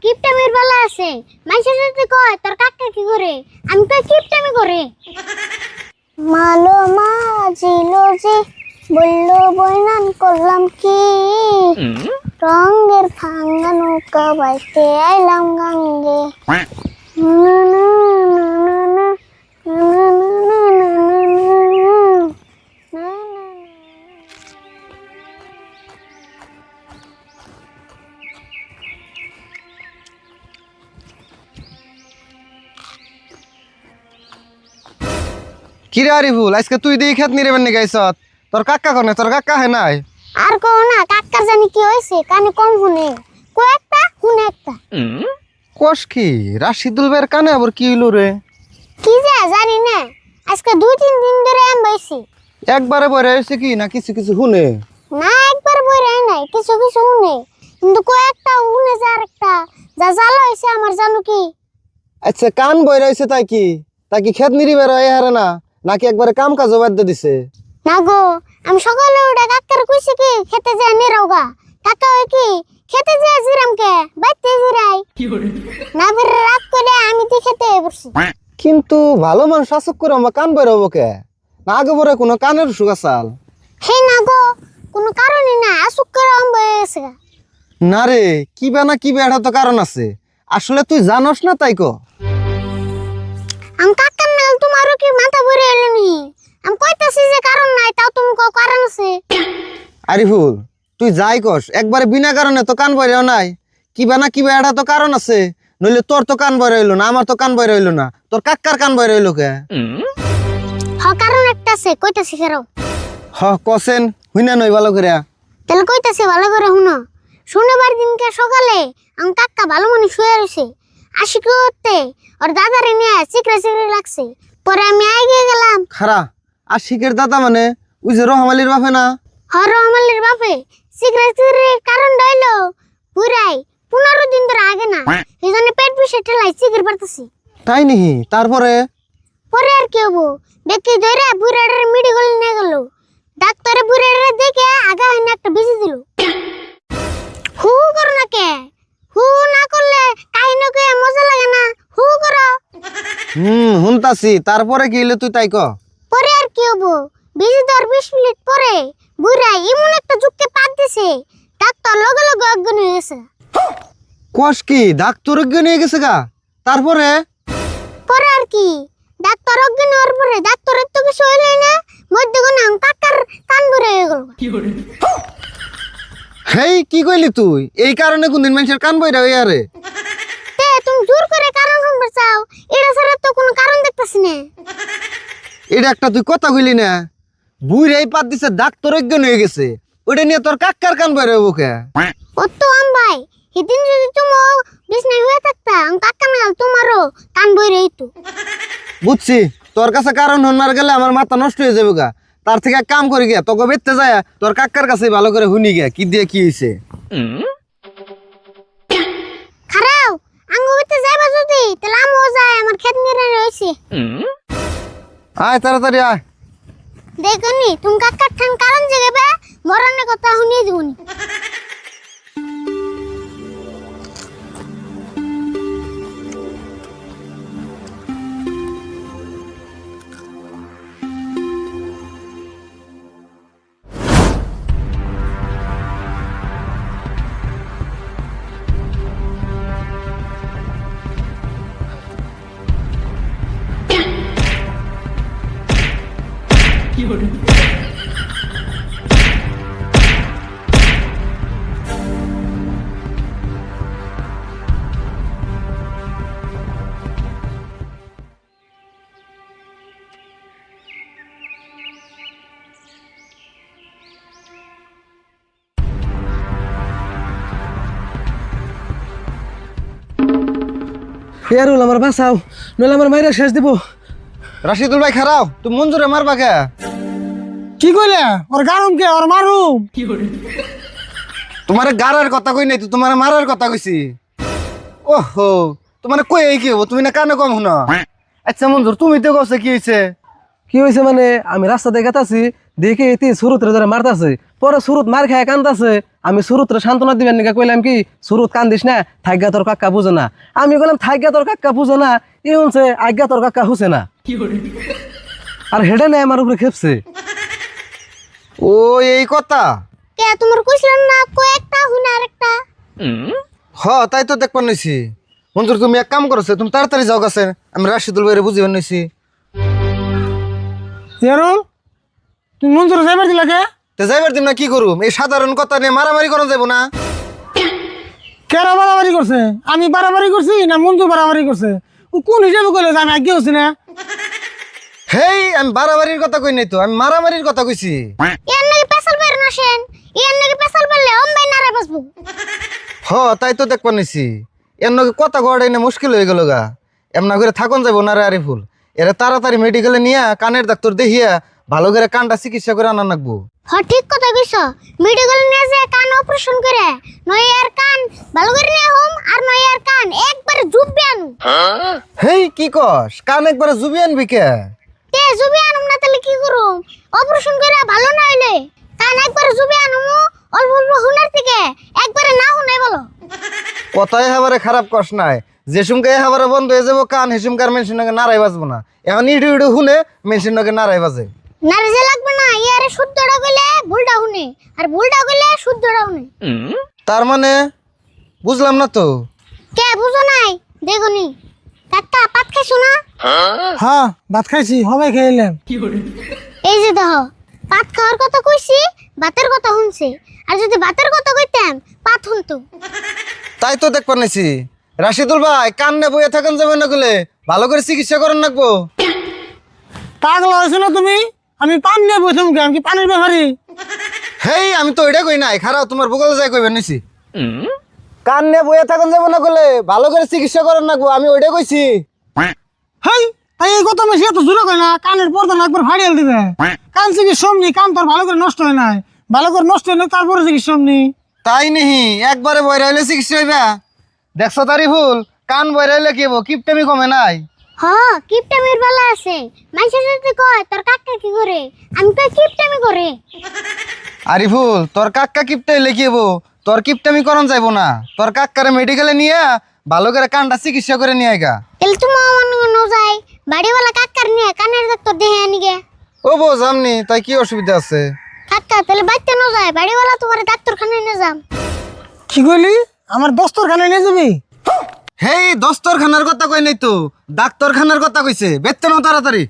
কিপটামির বেলা আছে মানুষের সাথে কয় তোর কাকা কি করে আমি কই কিপটামি করে মালো মাজিলো যে বললো বইনান করলাম কি রঙের ভাঙা নৌকা বাইতে আইলাম গাঙ্গে কিরে আরিফুল আজকে তুই দিয়ে খেত নিরেবেন নি গাইছত তোর কাকা কনে তোর কাকা হে নাই আর কো না কাকার জানি কি হইছে কানে কম শুনে কো একটা শুনে একটা কোষ কি রাশিদুল ভাইয়ের কানে আবার কি হইলো রে কি যে জানি না আজকে 2-3 দিন ধরে এম বইছি একবারে বইরে হইছে কি না কিছু কিছু শুনে না একবার বইরে নাই কিছু কিছু শুনে কিন্তু কো একটা শুনে যে আরেকটা যা জ্বালা হইছে আমার জানো কি আচ্ছা কান বইরে হইছে তাই কি খেত নিরিবের হয় হারে না নাকি একবারে কাম কাজ বাদ দিছে না গো আমি সকালে উঠে কাকার কইছি কি খেতে যায় নিরাওগা কাকা ওই কি খেতে যায় জিরাম কে বাইতে জিরাই না বের রাত করে আমি তো খেতে বসছি কিন্তু ভালো মানুষ আসক করে আমরা কান বইরে হবো কে না আগে পরে কোনো কানের অসুখ আসাল হে না গো কোনো কারণই না আসুক করে আম বইছে না রে কি না কি এটা তো কারণ আছে আসলে তুই জানোস না তাই কো আম কাকার নাল তোমারও কি মাথা ভরে এলো নি আমি কইতাছি যে কারণ নাই তাও তুমি কো কারণ আছে আরিফুল তুই যাই কস একবারে বিনা কারণে তো কান বইরেও নাই কি না এটা তো কারণ আছে নইলে তোর তো কান বইরে হইলো না আমার তো কান বইরে হইলো না তোর কাকার কান বইরে হইলো কে হ কারণ একটা আছে কইতাছি ফেরো হ কসেন হুইনা নই ভালো করে তাহলে কইতাছি ভালো করে শুনো শনিবার দিনকে সকালে আমি কাকা ভালো মনে শুয়ে রয়েছে আসি করতে ওর দাদারে নিয়ে চিকরে চিকরে লাগছে পরে আমি আগে গেলাম খারা আর শিখের দাদা মানে ওই যে রহমালির বাপে না হর আমালের বাপে চিকরে চিকরে কারণ হইলো পুরাই 15 দিন ধরে আগে না এই জন্য পেট পিছে ঠেলাই চিকরে পারতেছি তাই নিহি তারপরে পরে আর কি হবো দেখি ধরে বুড়াটার মেডিকেল নিয়ে গেল ডাক্তারে বুড়াটারে দেখে আগা হইনা একটা বিজি দিল হু করো না কে হু না করলে কাহিনীকে মজা লাগে না হু করো হুনতাছি তারপরে কি হইলো তুই তাই ক পরে আর কি হবো বিজি দেওয়ার 20 মিনিট পরে বুড়া এমন একটা যুগকে পাত দিছে ডাক্তার লগে লগে অজ্ঞান হয়ে গেছে কস কি ডাক্তার নিয়ে গেছে গা তারপরে পরে আর কি ডাক্তার অজ্ঞান হওয়ার পরে ডাক্তারের তো কিছু হইলই না মধ্যে কোনো কাকার কান ভরে হয়ে গেল হেই কি কইলি তুই এই কারণে কোনদিন মানুষের কান বইরা হই আরে তে তুমি জোর করে কারণ শুনতে চাও এটা ছাড়া তো কোনো কারণ দেখতাছি না এটা একটা তুই কথা কইলি না বুইরাই পাত দিছে ডাক্তার অজ্ঞান হয়ে গেছে ওইটা নিয়ে তোর কাকার কান বইরা হবো কে ও তো আম ভাই সেদিন যদি তুমি বিছনায় হয়ে থাকতা আমি কাকা না তোমারও কান বই রইতো বুঝছি তোর কাছে কারণ হন্নার গেলে আমার মাথা নষ্ট হয়ে যাবে গা তার থেকে এক কাম করি গিয়া তোকে বেচতে যায় তোর কাকার কাছে ভালো করে শুনি গিয়া কি দিয়ে কি হয়েছে খারাও আঙ্গু বিতে যাইবা যদি তাহলে আমও যায় আমার ক্ষেত নিয়ে রইছে আয় তাড়াতাড়ি আয় দেখনি তুমি কাকার ঠান কারণ জেগেবে মরণের কথা শুনিয়ে দিবনি ইয়ারুল আমার বাঁচাও নইলে আমার মাইরা শেষ দিব রাশিদুল ভাই খারাও তুই মঞ্জুরে মারবা কে কি কইলে ওর গারুম কে ওর মারুম তোমার গাড়ার কথা কই নাই তো তোমার মারার কথা কইছি ওহো তোমার কই এই কি হবো তুমি না কানে কম শুনো আচ্ছা মঞ্জুর তুমি তো কইছে কি হইছে কি হয়েছে মানে আমি রাস্তা দেখে আছি দেখে এতে শুরুতে ধরে মারতাছে পরে সুরত মার খায় কান্দাছে। আমি সুরতরে সান্ত্বনা দিবেন নাকি কইলাম কি সুরত কান্দিস না, থাইগা তোর কাকা বুঝে না। আমি বললাম থাইগা তোর কাকা বুঝে না, ই হচ্ছে আজ্ঞা তোর কাকা হুসে না। আর হেডে নেই আমার উপরে খেপছে। ও এই কথা। কে তোমার কইছিলাম না কয়েকটা হুনা আরেকটা। তাই তো দেখবার নইছি। মঞ্জুর তুমি এক কাম করছে, তুমি তাড়াতাড়ি যাও কাছে, আমি রাশিদুল ভাইরে বুঝিবার নইছি। ইয়ারুল তুমি মঞ্জুর যাইবার দিলা কে? তো যাইবার দিন না কি করুম, এই সাধারণ কথা নিয়ে মারামারি করা যাবো না। কেরা বাড়াবাড়ি করছে? আমি বাড়াবাড়ি করছি না মঞ্জুর বাড়াবাড়ি করছে? ও কোন হিসাবে কইলে যে আমি আগে হচ্ছি না? হেই, আমি বাড়াবাড়ির কথা কই নাই তো, আমি মারামারির কথা কইছি। এর নাকি পেছাল বের নাসেন, এর নাকি পেছাল বেরলে অম্বাই নারে বাসবো। তাই তো দেখবার নইছি। এর নগে কথা কওয়াটাই না মুশকিল হয়ে গেল গা। এমনা করে থাকুন যাবো না রে আরিফুল। এরা তাড়াতাড়ি মেডিকেলে নিয়ে কানের ডাক্তার দেখিয়া ভালো করে কানটা চিকিৎসা করে আনা লাগবো। ঠিক কথা কইছ। মেডিকেল নিয়ে যে কান অপারেশন করে নয় আর কান ভালো করে নিয়ে হোম, আর নয় আর কান একবারে জুববে আনু। হেই কি কস, কান একবারে জুবি আনবি কে? তে জুবি আনুম না তাহলে কি করুম? অপারেশন করে ভালো না হইলে কান একবারে জুবি আনুম, অল্প অল্প হুনার থেকে একবারে না হুনাই বলো। কথাই হাবারে খারাপ কস নাই, যে সুমকে হাবারে বন্ধ হয়ে যাবো কান, হেসুমকার মেনশন নগে নাড়াই বাজবো না। এখন ইডু ইডু হুনে মেনশন নগে নাড়াই বাজে। নারে যে লাগবে না, ইয়ারে শুদ্ধটা কইলে ভুলটা হুনে, আর ভুলটা কইলে শুদ্ধটা হুনে। তার মানে বুঝলাম না তো। কে বুঝো নাই? দেখুনি কাকা পাত খাইছো না? হ্যাঁ ভাত খাইছি, সবাই খেয়ে এলাম। এই যে দেখো, পাত খাওয়ার কথা কইছি, ভাতের কথা শুনছে। আর যদি ভাতের কথা কইতাম পাত শুনতো। তাই তো দেখবার নিছি। রাশিদুল ভাই, কান নে বইয়ে থাকেন যাবে না গেলে ভালো করে চিকিৎসা করেন লাগবো। পাগল হয়েছো না তুমি? আমি পান নিয়ে বসে মুখে, আমি কি পানির ব্যাপারি? হেই, আমি তো ওইটা কই নাই, খারাপ তোমার বগলে যাই কইবেন নিছি। কান নে বইয়ে থাকেন যাবে না গেলে ভালো করে চিকিৎসা করেন লাগবো, আমি ওইটা কইছি। হেই, তাই এই কথা বেশি এত জোরে কয় না, কানের পর্দা না একবার ফাড়িয়ে দিবে। কান চিকিৎসা সমনি, কান তোর ভালো করে নষ্ট হয় নাই, ভালো করে নষ্ট হইলে তারপরে চিকিৎসা সমনি। তাই নিহি একবারে বইরা হইলে চিকিৎসা হইবা। দেখছো তারি ফুল, কান বইরা হইলে কি হবো, কিপটেমি কমে নাই। কিপটামির বেলা আছে। মাইসের সাথে কয় তোর কাকা কি করে, আমি কই কিপটামি করে। আরিফুল, তোর কাক্কা কিপটে হইলে কি হবো, তোর কিপটামি করন যাইবো না। তোর কাক্কারে মেডিকেলে নিয়ে ভালো করে কানটা চিকিৎসা করে নিয়ে আইগা। এল তুমি আমার ন যাই বাড়িওয়ালা কাকার নিয়ে কানের ডাক্তার দেখে আনি গে। ও বো জামনি, তাই কি অসুবিধা আছে? কাকা তাহলে বাইতে ন যায়, বাড়িওয়ালা তোমার ডাক্তারখানায় নিয়ে যাম। কি কইলি? আমার দস্তরখানায় নিয়ে যাবি? হেই, দস্তরখানার কথা কই নাই তো, ডাক্তারখানার কথা কইছে। বেত্তে নাও তাড়াতাড়ি।